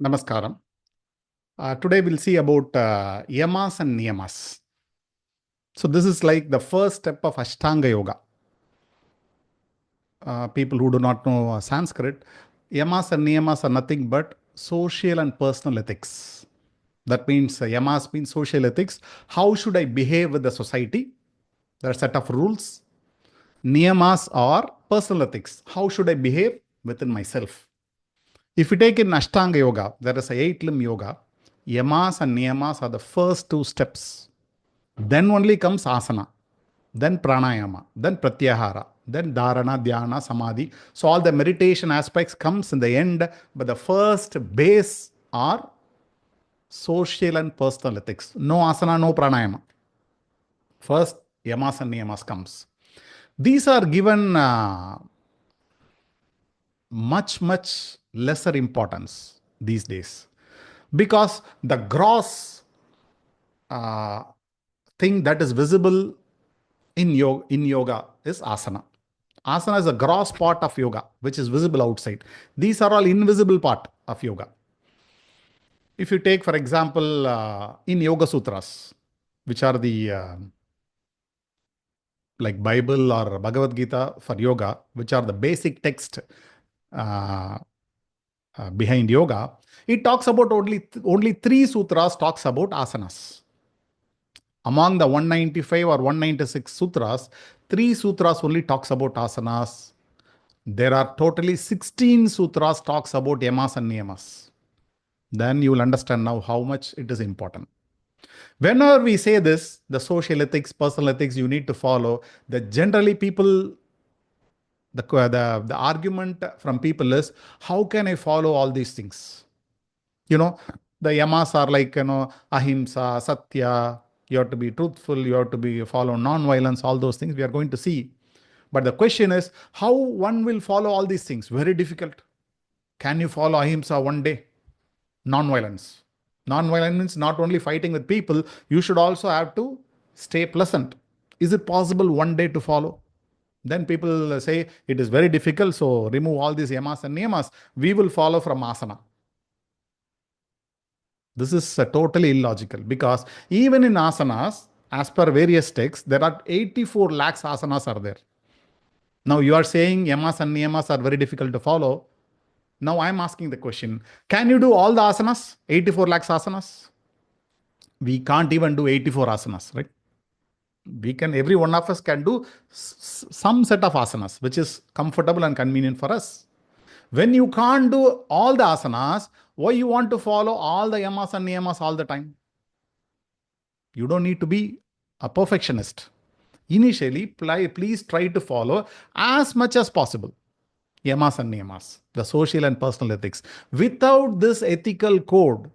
Namaskaram. Today we'll see about Yamas and Niyamas. So this is like the first step of Ashtanga Yoga. People who do not know Sanskrit, Yamas and Niyamas are nothing but social and personal ethics. That means Yamas means social ethics. How should I behave with the society? There are a set of rules. Niyamas are personal ethics. How should I behave within myself? If you take in Ashtanga Yoga, there is a 8-limb yoga. Yamas and Niyamas are the first 2 steps. Then only comes asana, then pranayama, then pratyahara, then dharana, dhyana, samadhi. So all the meditation aspects comes in the end, but the first base are social and personal ethics. No asana, no pranayama. First, yamas and niyamas comes. These are given much lesser importance these days because the gross thing that is visible in yoga is asana. Asana is a gross part of yoga, which is visible outside. These are all invisible part of yoga. If you take, for example, in Yoga Sutras, which are the like Bible or Bhagavad Gita for yoga, which are the basic text behind yoga, it talks about only 3 sutras talks about asanas. Among the 195 or 196 sutras, 3 sutras only talks about asanas. There are totally 16 sutras talks about yamas and niyamas. Then you will understand now how much it is important. Whenever we say this, the social ethics, personal ethics, you need to follow, that generally people, the argument from people is, how can I follow all these things? The yamas are like, ahimsa, satya, you have to be truthful, you have to be follow non-violence, all those things we are going to see. But the question is, how one will follow all these things? Very difficult. Can you follow ahimsa one day? Non-violence. Non-violence means not only fighting with people, you should also have to stay pleasant. Is it possible one day to follow? Then people say it is very difficult, so remove all these yamas and niyamas. We will follow from asana. This is totally illogical because even in asanas, as per various texts, there are 84 lakhs asanas are there. Now you are saying yamas and niyamas are very difficult to follow. Now I'm asking the question, can you do all the asanas? 84 lakhs asanas? We can't even do 84 asanas, right? Every one of us can do some set of asanas, which is comfortable and convenient for us. When you can't do all the asanas, why you want to follow all the yamas and niyamas all the time? You don't need to be a perfectionist. Initially, please try to follow as much as possible yamas and niyamas, the social and personal ethics. Without this ethical code,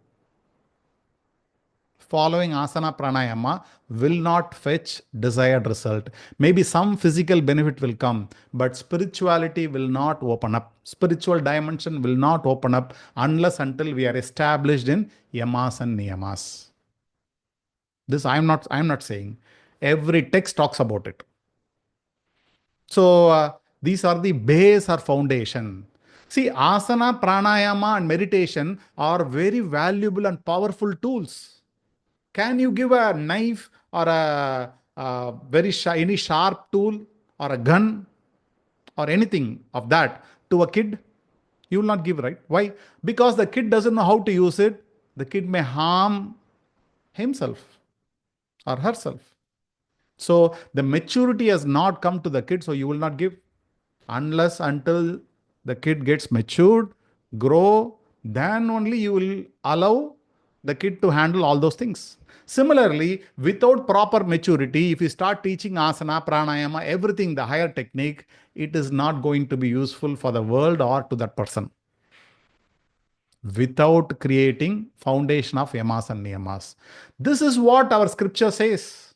following asana pranayama will not fetch desired result. Maybe some physical benefit will come, but spirituality will not open up. Spiritual dimension will not open up unless until we are established in yamas and niyamas. This I'm not saying. Every text talks about it. So these are the base or foundation. See, asana, pranayama, and meditation are very valuable and powerful tools. Can you give a knife or any sharp tool or a gun or anything of that to a kid? You will not give, right? Why? Because the kid doesn't know how to use it. The kid may harm himself or herself. So the maturity has not come to the kid, so you will not give unless until the kid gets matured, grow, then only you will allow the kid to handle all those things. Similarly, without proper maturity, if you start teaching asana, pranayama, everything, the higher technique, it is not going to be useful for the world or to that person. Without creating foundation of yamas and niyamas. This is what our scripture says.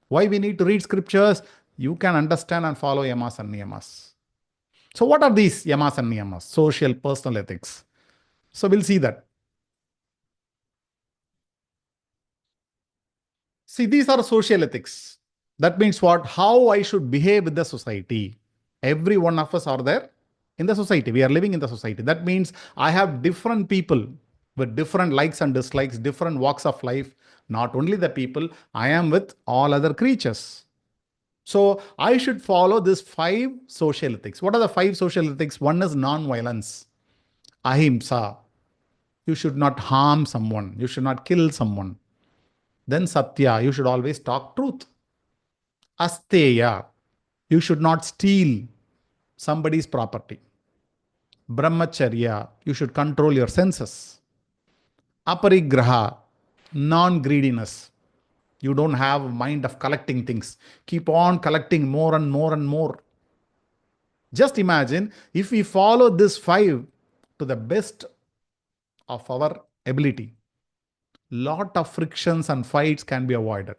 Why we need to read scriptures? You can understand and follow yamas and niyamas. So what are these yamas and niyamas? Social, personal ethics. So we'll see that. See, these are social ethics. That means what? How I should behave with the society. Every one of us are there in the society. We are living in the society. That means I have different people. with different likes and dislikes, different walks of life. Not only the people, I am with all other creatures. So I should follow this 5 social ethics. What are the 5 social ethics? One is non-violence, ahimsa. You should not harm someone. You should not kill someone. Then satya, you should always talk truth. Asteya, you should not steal somebody's property. Brahmacharya, you should control your senses. Aparigraha, non-greediness. You don't have a mind of collecting things. Keep on collecting more and more and more. Just imagine if we follow this 5 to the best of our ability, lot of frictions and fights can be avoided.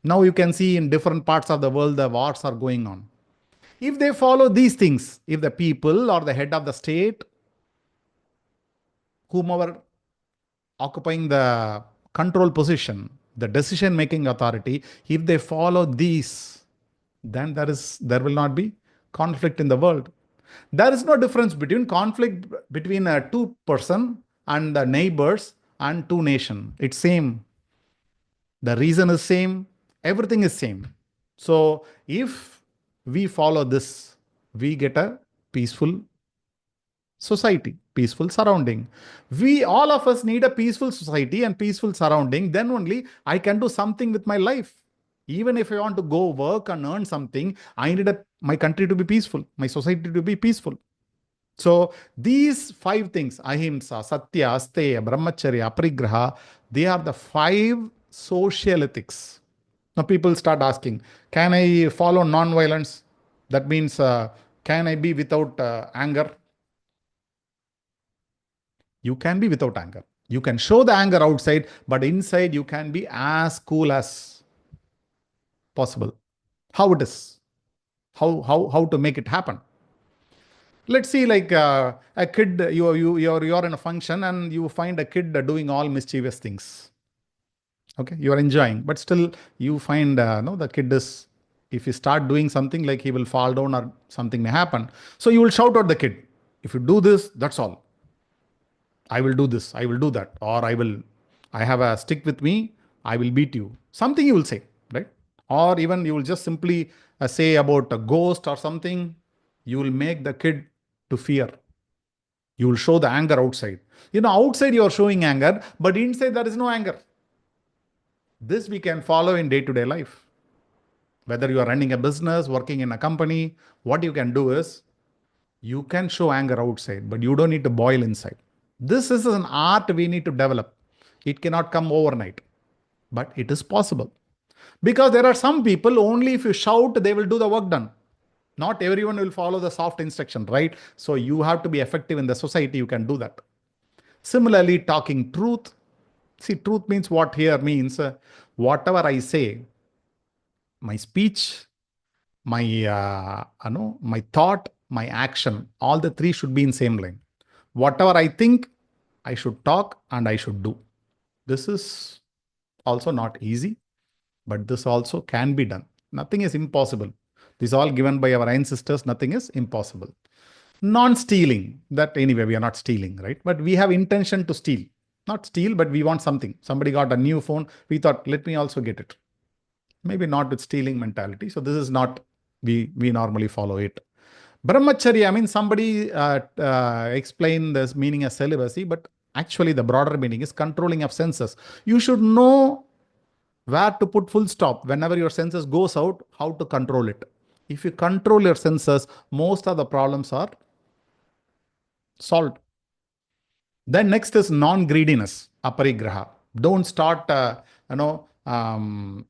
Now you can see in different parts of the world the wars are going on. If they follow these things, if the people or the head of the state, whomever occupying the control position, the decision making authority, if they follow these, then there will not be conflict in the world. There is no difference between conflict between a 2 person and the neighbors and 2 nation. It's same. The reason is same. Everything is same. So if we follow this, we get a peaceful society, peaceful surrounding. We, all of us, need a peaceful society and peaceful surrounding. Then only I can do something with my life. Even if I want to go work and earn something, I need my country to be peaceful, my society to be peaceful. So these 5 things, ahimsa, satya, asteya, brahmacharya, aparigraha, they are the 5 social ethics. Now people start asking, can I follow non-violence? That means, can I be without anger? You can be without anger. You can show the anger outside, but inside you can be as cool as possible. How it is? How to make it happen? Let's see, like a kid, you're in a function and you find a kid doing all mischievous things. Okay, you are enjoying, but still you find no, the kid is, if you start doing something, like he will fall down or something may happen. So you will shout at the kid, if you do this, that's all. I will do this, I will do that, or I have a stick with me, I will beat you. Something you will say, right? Or even you will just simply say about a ghost or something, you will make the kid to fear. You will show the anger outside. Outside you are showing anger, but inside there is no anger. This we can follow in day-to-day life. Whether you are running a business, working in a company, what you can do is, you can show anger outside, but you don't need to boil inside. This is an art we need to develop. It cannot come overnight, but it is possible. Because there are some people, only if you shout, they will do the work done. Not everyone will follow the soft instruction, right? So you have to be effective in the society, you can do that. Similarly, talking truth. See, truth means what here means, whatever I say, my speech, my thought, my action, all the 3 should be in same line. Whatever I think, I should talk and I should do. This is also not easy, but this also can be done. Nothing is impossible. This is all given by our ancestors. Nothing is impossible. Non-stealing, that anyway, we are not stealing, right? But we have intention to steal. Not steal, but we want something. Somebody got a new phone. We thought, let me also get it. Maybe not with stealing mentality. So this is not, we normally follow it. Brahmacharya, I mean, somebody explained this meaning as celibacy, but actually the broader meaning is controlling of senses. You should know where to put full stop. Whenever your senses goes out, how to control it. If you control your senses, most of the problems are solved. Then next is non-greediness, aparigraha. Don't start,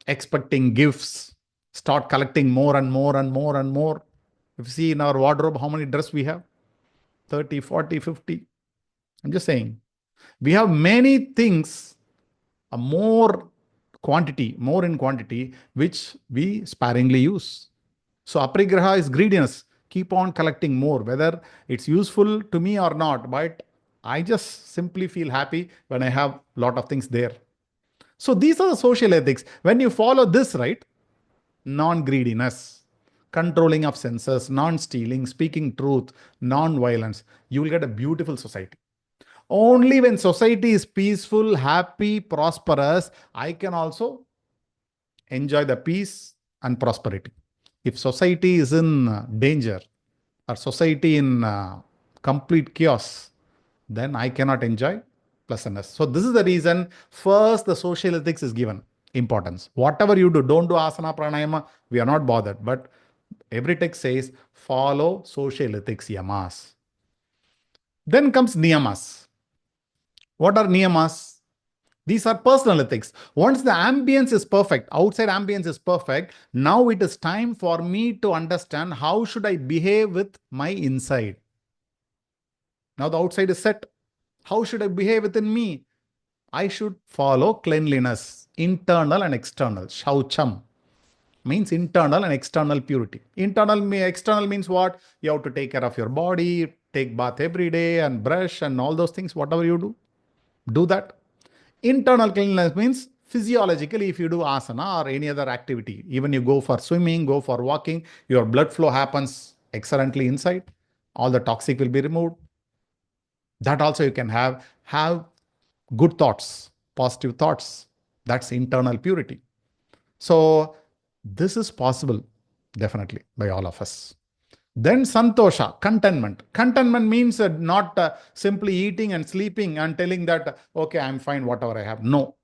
expecting gifts. Start collecting more and more and more and more. If you see in our wardrobe, how many dresses we have? 30, 40, 50. I'm just saying. We have many things, more in quantity, which we sparingly use. So aparigraha is greediness. Keep on collecting more, whether it's useful to me or not, but I just simply feel happy when I have a lot of things there. So these are the social ethics. When you follow this, right, non-greediness, controlling of senses, non-stealing, speaking truth, non-violence, you will get a beautiful society. Only when society is peaceful, happy, prosperous, I can also enjoy the peace and prosperity. If society is in danger or society in complete chaos, then I cannot enjoy pleasantness. So this is the reason first the social ethics is given importance. Whatever you do, don't do asana pranayama, we are not bothered. But every text says follow social ethics, yamas. Then comes niyamas. What are niyamas? These are personal ethics. Once the ambience is perfect, outside ambience is perfect, now it is time for me to understand how should I behave with my inside. Now the outside is set. How should I behave within me? I should follow cleanliness, internal and external. Shaucham means internal and external purity. External means what? You have to take care of your body, take bath every day and brush and all those things, whatever you do that. Internal cleanliness means physiologically, if you do asana or any other activity, even you go for swimming, go for walking, your blood flow happens excellently inside. All the toxic will be removed. That also you can have good thoughts, positive thoughts. That's internal purity. So this is possible definitely by all of us. Then santosha, contentment. Contentment means not simply eating and sleeping and telling that, okay, I'm fine, whatever I have. No.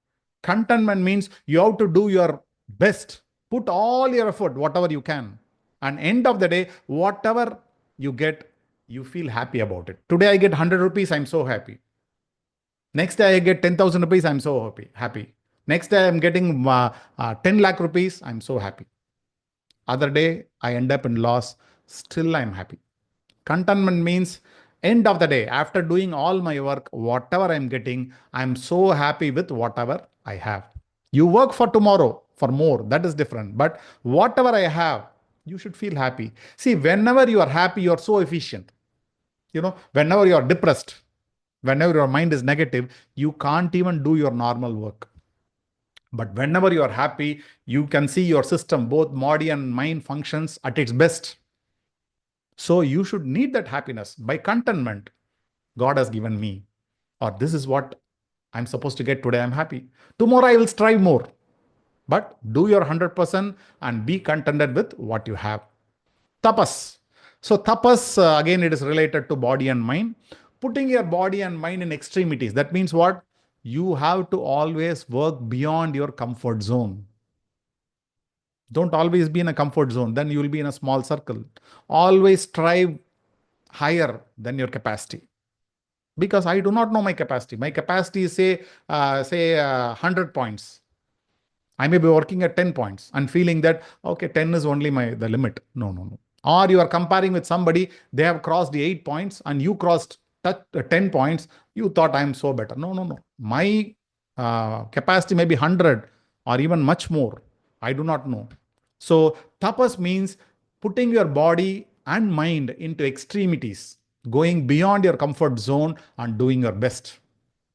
Contentment means you have to do your best. Put all your effort, whatever you can. And end of the day, whatever you get, you feel happy about it. Today I get 100 rupees, I'm so happy. Next day I get 10,000 rupees, I'm so happy. Next day I'm getting 10 lakh rupees, I'm so happy. Other day I end up in loss, still I'm happy. Contentment means end of the day, after doing all my work, whatever I'm getting, I'm so happy with whatever I have. You work for tomorrow, for more, that is different. But whatever I have, you should feel happy. See, whenever you are happy, you are so efficient. Whenever you are depressed, whenever your mind is negative, you can't even do your normal work. But whenever you are happy, you can see your system, both body and mind functions at its best. So you should need that happiness by contentment. God has given me, or this is what I'm supposed to get today. I'm happy. Tomorrow I will strive more. But do your 100% and be contented with what you have. Tapas. So tapas, again, it is related to body and mind. Putting your body and mind in extremities. That means what? You have to always work beyond your comfort zone. Don't always be in a comfort zone. Then you will be in a small circle. Always strive higher than your capacity. Because I do not know my capacity. My capacity is say 100 points. I may be working at 10 points and feeling that, okay, 10 is only the limit. No. Or you are comparing with somebody, they have crossed the 8 points and you crossed 10 points. You thought I'm so better. No. My capacity may be 100 or even much more. I do not know. So tapas means putting your body and mind into extremities, going beyond your comfort zone and doing your best.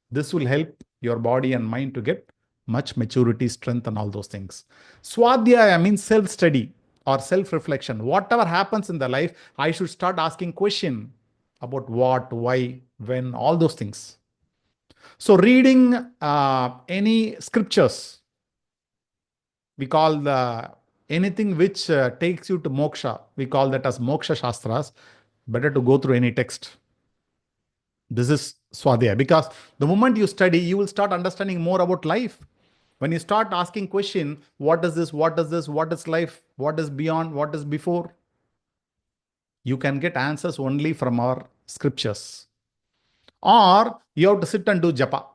This will help your body and mind to get much maturity, strength, and all those things. Swadhyaya means self-study or self-reflection. Whatever happens in the life, I should start asking question about what, why, when, all those things. So reading any scriptures, we call anything which takes you to moksha, we call that as moksha shastras. Better to go through any text. This is Swadhyaya, because the moment you study, you will start understanding more about life. When you start asking question, what is this, what is this, what is life, what is beyond, what is before, you can get answers only from our scriptures. Or you have to sit and do japa.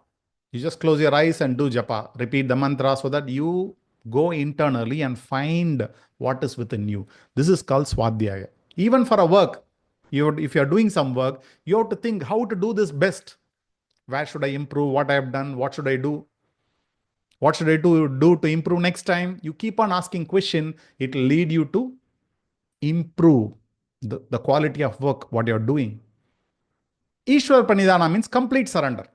You just close your eyes and do japa. Repeat the mantra so that you go internally and find what is within you. This is called Swadhyaya. Even for a work, if you're doing some work, you have to think how to do this best. Where should I improve? What I have done? What should I do? What should I do to improve next time? You keep on asking question. It will lead you to improve the quality of work, what you're doing. Ishwar Pranidhana means complete surrender.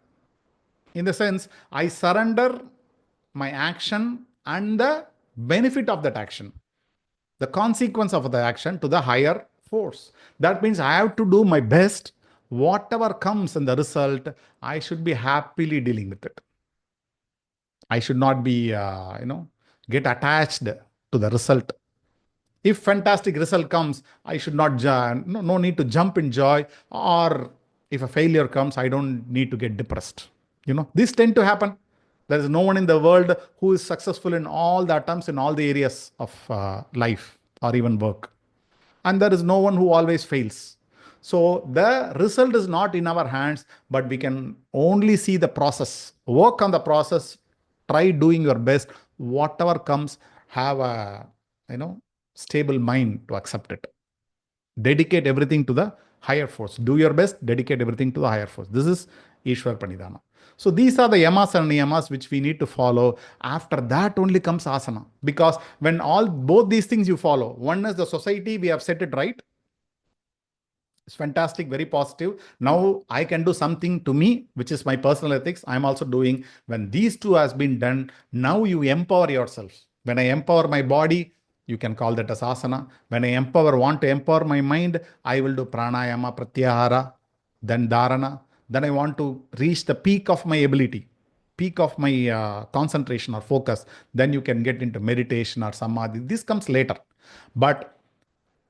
In the sense, I surrender my action and the benefit of that action, the consequence of the action to the higher force. That means I have to do my best, whatever comes in the result, I should be happily dealing with it. I should not be, get attached to the result. If fantastic result comes, I should not, no need to jump in joy. Or if a failure comes, I don't need to get depressed. This tend to happen. There is no one in the world who is successful in all the attempts in all the areas of life or even work. And there is no one who always fails. So the result is not in our hands, but we can only see the process, work on the process, try doing your best. Whatever comes, have a, stable mind to accept it. Dedicate everything to the higher force. Do your best, dedicate everything to the higher force. This is Ishwar Pranidhana. So these are the yamas and niyamas which we need to follow. After that only comes asana. Because when both these things you follow, one is the society, we have set it right. It's fantastic, very positive. Now I can do something to me, which is my personal ethics. I'm also doing. When these two has been done, now you empower yourself. When I empower my body, you can call that as asana. When I want to empower my mind, I will do pranayama, pratyahara, then dharana. Then I want to reach the peak of my ability, peak of my concentration or focus. Then you can get into meditation or samadhi. This comes later. But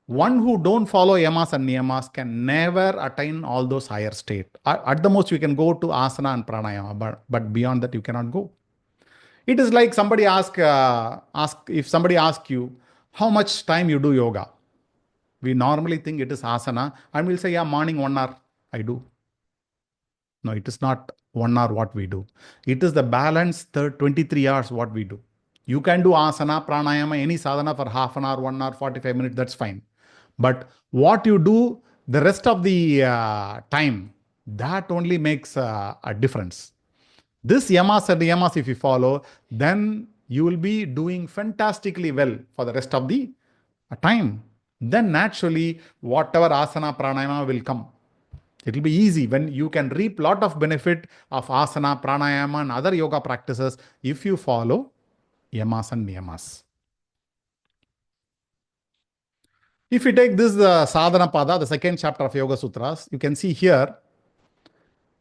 one who don't follow yamas and niyamas can never attain all those higher state. At the most, you can go to asana and pranayama, but beyond that, you cannot go. It is like somebody if somebody asks you, how much time you do yoga? We normally think it is asana, and we'll say, yeah, morning 1 hour I do. No, it is not 1 hour what we do. It is the balance 23 hours what we do. You can do asana, pranayama, any sadhana for half an hour, 1 hour, 45 minutes, that's fine. But what you do the rest of the time, that only makes a difference. This yamas and niyamas, if you follow, then you will be doing fantastically well for the rest of the time. Then naturally, whatever asana, pranayama will come. It will be easy when you can reap lot of benefit of asana, pranayama and other yoga practices if you follow yamas and niyamas. If you take this Sadhana Pada, the second chapter of Yoga Sutras, you can see here,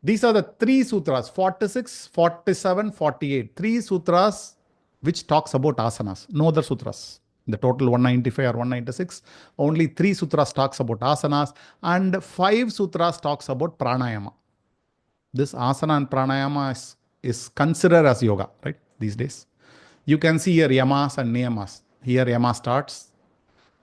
these are the 3 sutras, 46, 47, 48. 3 sutras which talks about asanas, no other sutras. The total 195 or 196, only 3 sutras talks about asanas and 5 sutras talks about pranayama. This asana and pranayama is considered as yoga, right, these days. You can see here yamas and niyamas. Here yama starts.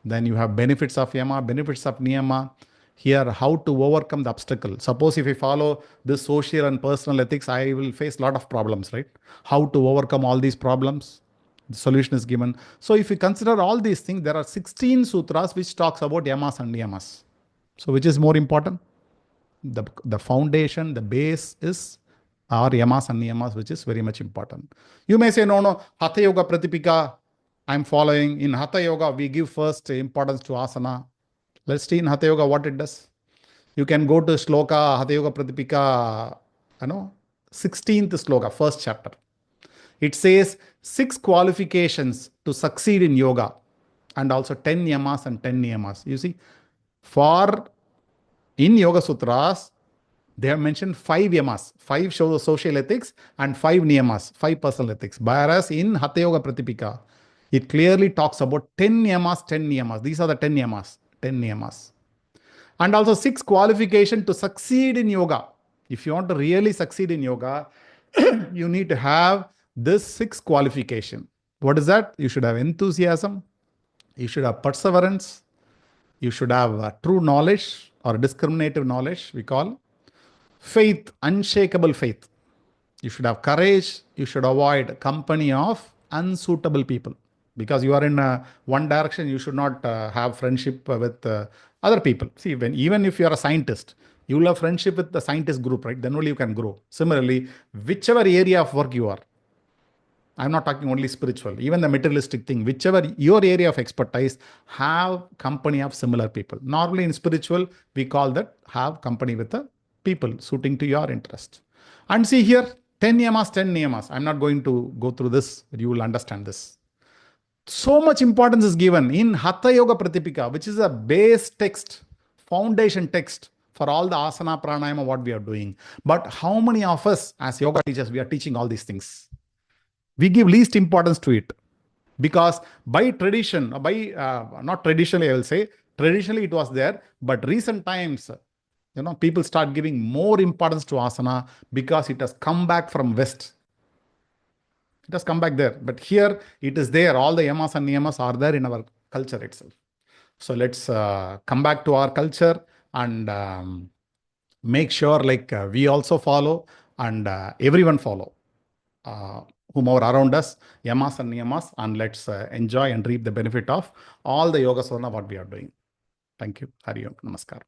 Then you have benefits of yama, benefits of niyama. Here, how to overcome the obstacle. Suppose if I follow this social and personal ethics, I will face a lot of problems, right? How to overcome all these problems. The solution is given. So if you consider all these things, there are 16 sutras which talks about yamas and niyamas. So which is more important? The foundation, the base is our yamas and niyamas, which is very much important. You may say, no, Hatha Yoga Pratipika, I'm following. In Hatha Yoga, we give first importance to asana. Let's see in Hatha Yoga what it does. You can go to Shloka, Hatha Yoga Pratipika, 16th Shloka, first chapter. It says 6 qualifications to succeed in yoga and also 10 yamas and 10 niyamas. You see, in Yoga Sutras, they have mentioned 5 yamas, 5 social ethics and 5 niyamas, 5 personal ethics. Whereas in Hatha Yoga Pratipika, it clearly talks about 10 yamas, 10 niyamas. These are the 10 yamas, 10 niyamas. And also 6 qualification to succeed in yoga. If you want to really succeed in yoga, you need to have this 6 qualification. What is that? You should have enthusiasm. You should have perseverance. You should have true knowledge or discriminative knowledge, we call. Faith, unshakable faith. You should have courage. You should avoid company of unsuitable people. Because you are in one direction, you should not have friendship with other people. See, even if you are a scientist, you will have friendship with the scientist group, right? Then only you can grow. Similarly, whichever area of work you are, I'm not talking only spiritual, even the materialistic thing, whichever your area of expertise, have company of similar people. Normally in spiritual, we call that have company with the people suiting to your interest. And see here, 10 yamas, 10 niyamas. I'm not going to go through this, but you will understand this. So much importance is given in Hatha Yoga Pratipika, which is a base text, foundation text for all the asana pranayama what we are doing. But how many of us as yoga teachers, we are teaching all these things? We give least importance to it, because by tradition, not traditionally, I will say, traditionally it was there, but recent times, people start giving more importance to asana because it has come back from West. It has come back there, but here it is there. All the yamas and niyamas are there in our culture itself. So let's come back to our culture and make sure we also follow, and everyone follow, uh, whomever around us, yamas and niyamas, and let's enjoy and reap the benefit of all the yoga sadhana what we are doing. Thank you. Hari Om. Namaskar.